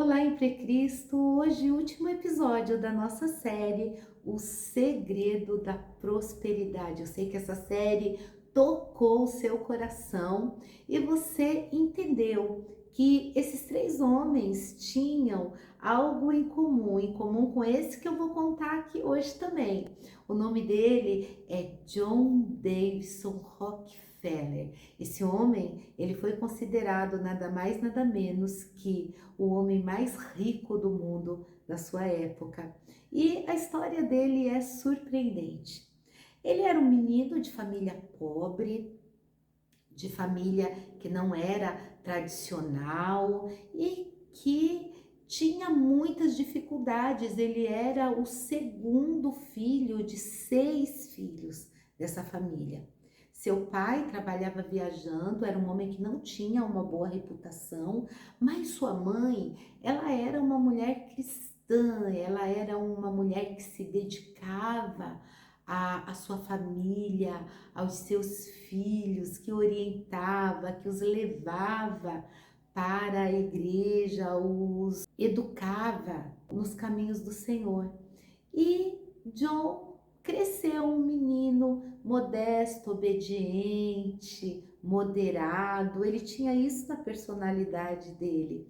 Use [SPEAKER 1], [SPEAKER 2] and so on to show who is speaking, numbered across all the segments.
[SPEAKER 1] Olá, Cristo. Hoje, último episódio da nossa série, O Segredo da Prosperidade. Eu sei que essa série tocou o seu coração e você entendeu que esses três homens tinham algo em comum com esse que eu vou contar aqui hoje também. O nome dele é John Davison Rockefeller. Esse homem, ele foi considerado nada mais nada menos que o homem mais rico do mundo da sua época. E a história dele é surpreendente. Ele era um menino de família pobre, de família que não era tradicional e que tinha muitas dificuldades. Ele era o segundo filho de 6 filhos dessa família. Seu pai trabalhava viajando, era um homem que não tinha uma boa reputação, mas sua mãe, ela era uma mulher cristã, ela era uma mulher que se dedicava à sua família, aos seus filhos, que orientava, que os levava para a igreja, os educava nos caminhos do Senhor. E John cresceu um menino modesto, obediente, moderado, ele tinha isso na personalidade dele.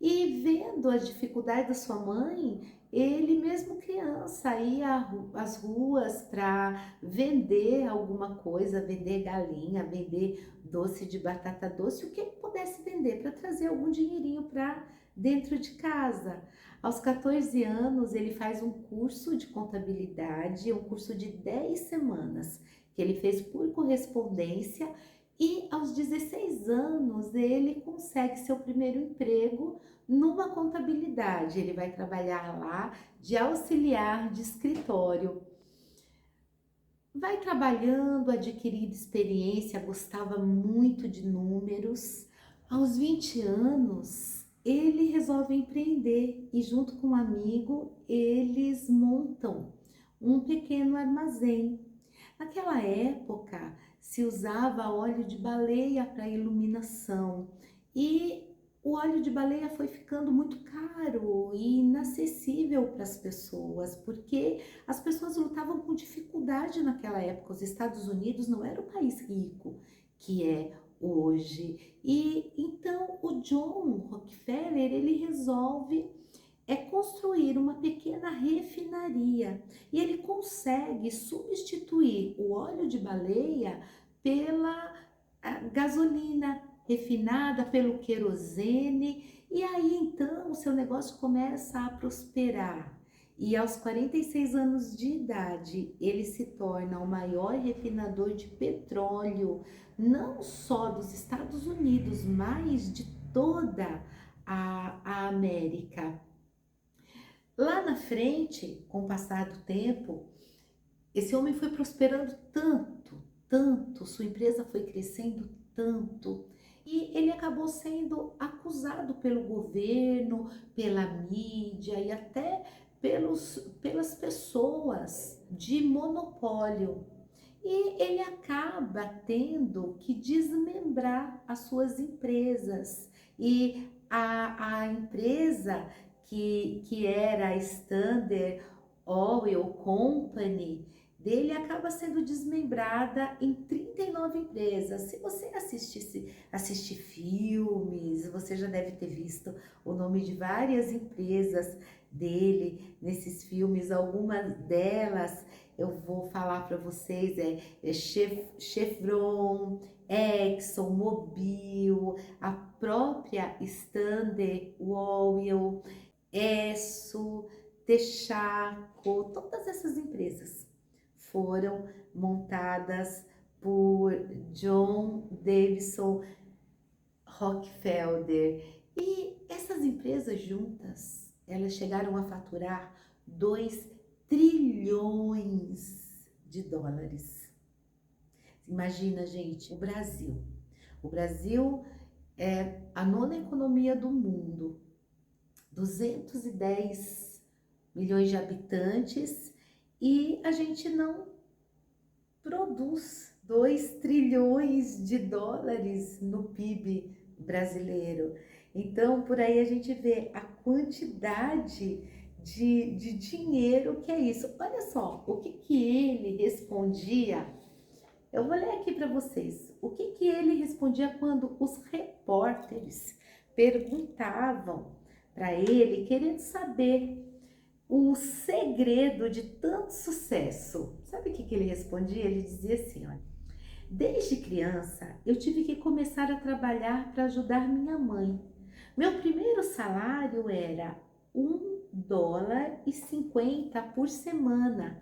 [SPEAKER 1] E vendo as dificuldades da sua mãe, ele mesmo criança ia às ruas para vender alguma coisa, vender galinha, vender doce de batata doce, o que ele pudesse vender para trazer algum dinheirinho para dentro de casa. Aos 14 anos, ele faz um curso de contabilidade, um curso de 10 semanas, que ele fez por correspondência, e aos 16 anos ele consegue seu primeiro emprego numa contabilidade. Ele vai trabalhar lá de auxiliar de escritório. Vai trabalhando, adquirindo experiência, gostava muito de números. Aos 20 anos, ele resolve empreender e junto com um amigo, eles montam um pequeno armazém. Naquela época, se usava óleo de baleia para iluminação e o óleo de baleia foi ficando muito caro e inacessível para as pessoas, porque as pessoas lutavam com dificuldade naquela época. Os Estados Unidos não era o país rico que é hoje. E então o John Rockefeller, ele resolve construir uma pequena refinaria e ele consegue substituir o óleo de baleia pela gasolina refinada, pelo querosene, e aí então o seu negócio começa a prosperar. E aos 46 anos de idade, ele se torna o maior refinador de petróleo, não só dos Estados Unidos, mas de toda a América. Lá na frente, com o passar do tempo, esse homem foi prosperando tanto, tanto, sua empresa foi crescendo tanto, e ele acabou sendo acusado pelo governo, pela mídia e até pelas pessoas de monopólio. E ele acaba tendo que desmembrar as suas empresas. E a empresa que era a Standard Oil Company dele acaba sendo desmembrada em 39 empresas. Se você assiste filmes, você já deve ter visto o nome de várias empresas dele nesses filmes. Algumas delas eu vou falar para vocês, Chevron, Exxon, Mobil, a própria Standard Oil, Esso, Texaco, todas essas empresas foram montadas por John Davison Rockefeller. E essas empresas juntas, elas chegaram a faturar 2 trilhões de dólares. Imagina, gente, o Brasil. O Brasil é a nona economia do mundo, 210 milhões de habitantes, e a gente não produz 2 trilhões de dólares no PIB brasileiro. Então, por aí a gente vê a quantidade de dinheiro que é isso. Olha só, o que que ele respondia. Eu vou ler aqui para vocês. O que que ele respondia quando os repórteres perguntavam para ele, querendo saber o segredo de tanto sucesso? Sabe o que que ele respondia? Ele dizia assim, olha, desde criança eu tive que começar a trabalhar para ajudar minha mãe. Meu primeiro salário era US$ 1,50 por semana.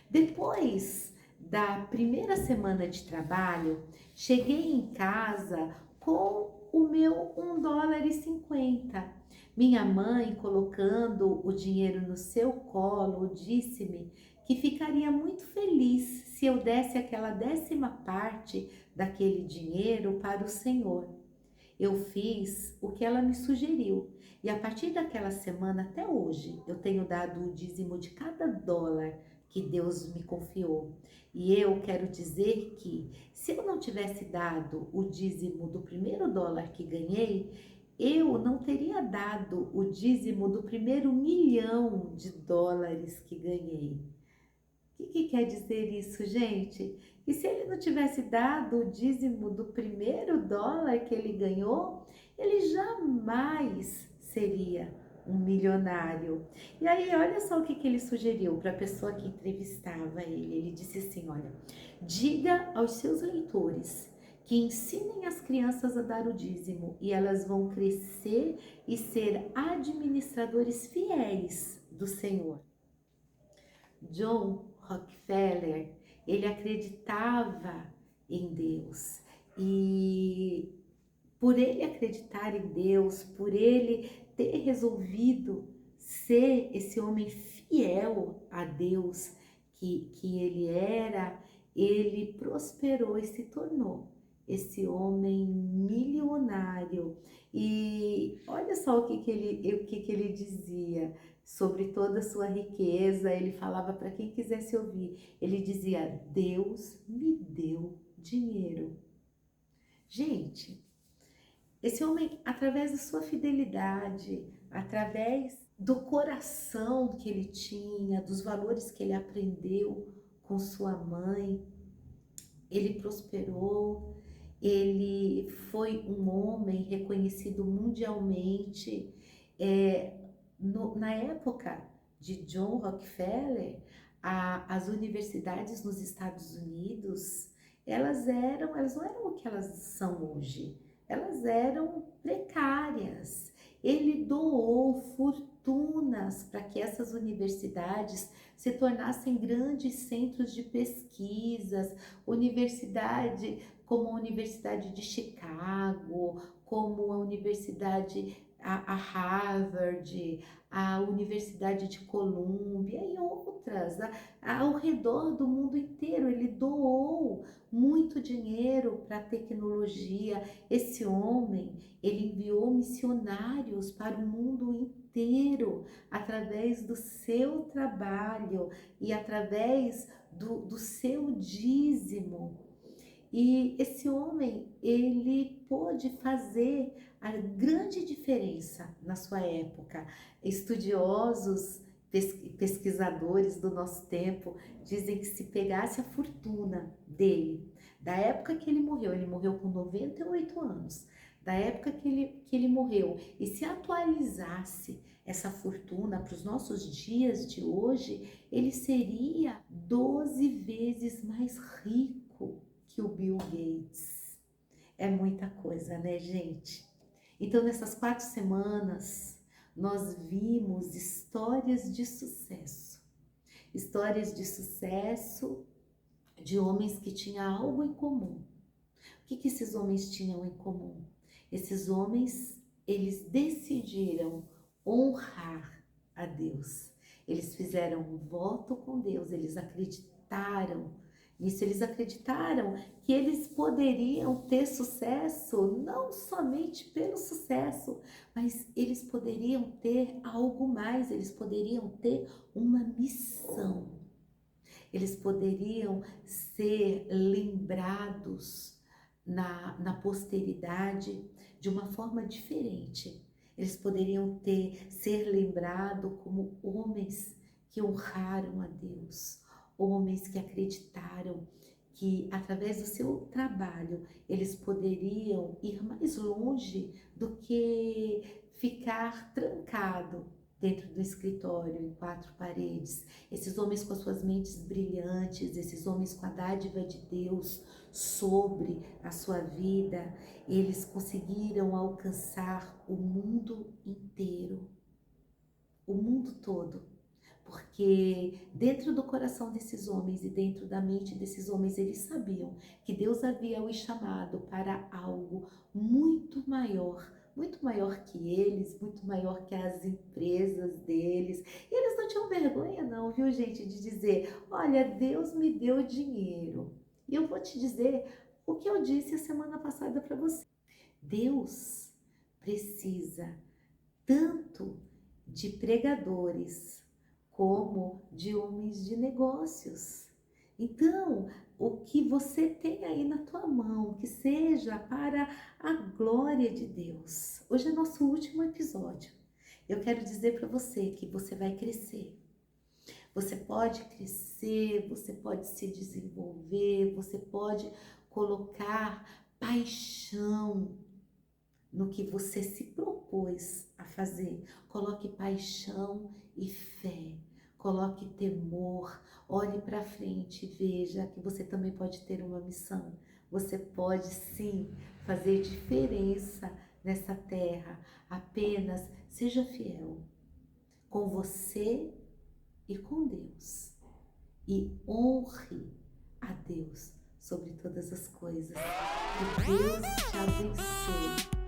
[SPEAKER 1] Depois da primeira semana de trabalho, cheguei em casa com o meu US$ 1,50. Minha mãe, colocando o dinheiro no seu colo, disse-me que ficaria muito feliz se eu desse aquela 10ª parte daquele dinheiro para o Senhor. Eu fiz o que ela me sugeriu e a partir daquela semana até hoje eu tenho dado o dízimo de cada dólar que Deus me confiou. E eu quero dizer que se eu não tivesse dado o dízimo do primeiro dólar que ganhei, eu não teria dado o dízimo do primeiro US$ 1.000.000 que ganhei. O que quer dizer isso, gente? Que se ele não tivesse dado o dízimo do primeiro dólar que ele ganhou, ele jamais seria um milionário. E aí, olha só o que ele sugeriu para a pessoa que entrevistava ele. Ele disse assim, olha, diga aos seus leitores que ensinem as crianças a dar o dízimo e elas vão crescer e ser administradores fiéis do Senhor. John Rockefeller, ele acreditava em Deus e por ele acreditar em Deus, por ele ter resolvido ser esse homem fiel a Deus que ele era, ele prosperou e se tornou esse homem milionário. E olha só o que ele dizia sobre toda a sua riqueza. Ele falava para quem quisesse ouvir. Ele dizia: Deus me deu dinheiro. Gente, esse homem, através da sua fidelidade, através do coração que ele tinha, dos valores que ele aprendeu com sua mãe, ele prosperou, ele foi um homem reconhecido mundialmente. Na época de John Rockefeller, as universidades nos Estados Unidos, elas não eram o que elas são hoje, elas eram precárias. Ele doou fortunas para que essas universidades se tornassem grandes centros de pesquisas, universidade como a Universidade de Chicago, como a Universidade a Harvard, a Universidade de Colômbia e outras, ao redor do mundo inteiro. Ele doou muito dinheiro para a tecnologia. Esse homem, ele enviou missionários para o mundo inteiro através do seu trabalho e através do seu dízimo. E esse homem, ele pôde fazer a grande diferença na sua época. Estudiosos, pesquisadores do nosso tempo dizem que se pegasse a fortuna dele, da época que ele morreu com 98 anos, da época que ele morreu, e se atualizasse essa fortuna para os nossos dias de hoje, ele seria 12 vezes mais rico que o Bill Gates. É muita coisa, né, gente? Então, nessas 4 semanas, nós vimos histórias de sucesso. Histórias de sucesso de homens que tinham algo em comum. O que esses homens tinham em comum? Esses homens, eles decidiram honrar a Deus. Eles fizeram um voto com Deus, eles acreditaram nisso, eles acreditaram que eles poderiam ter sucesso, não somente pelo sucesso, mas eles poderiam ter algo mais, eles poderiam ter uma missão. Eles poderiam ser lembrados na posteridade de uma forma diferente. Eles poderiam ser lembrados como homens que honraram a Deus, homens que acreditaram que através do seu trabalho eles poderiam ir mais longe do que ficar trancado dentro do escritório, em quatro paredes. Esses homens com as suas mentes brilhantes, esses homens com a dádiva de Deus sobre a sua vida, eles conseguiram alcançar o mundo inteiro, o mundo todo. Porque dentro do coração desses homens e dentro da mente desses homens, eles sabiam que Deus havia os chamado para algo muito maior que eles, muito maior que as empresas deles. E eles não tinham vergonha não, viu gente, de dizer, olha, Deus me deu dinheiro. E eu vou te dizer o que eu disse a semana passada para você. Deus precisa tanto de pregadores como de homens de negócios. Então, o que você tem aí na tua mão, que seja para a glória de Deus. Hoje é nosso último episódio. Eu quero dizer para você que você vai crescer. Você pode crescer, você pode se desenvolver, você pode colocar paixão no que você se propôs a fazer. Coloque paixão e fé. Coloque temor. Olhe para frente e veja que você também pode ter uma missão. Você pode sim fazer diferença nessa terra. Apenas seja fiel com você e com Deus. E honre a Deus sobre todas as coisas. Que Deus te abençoe.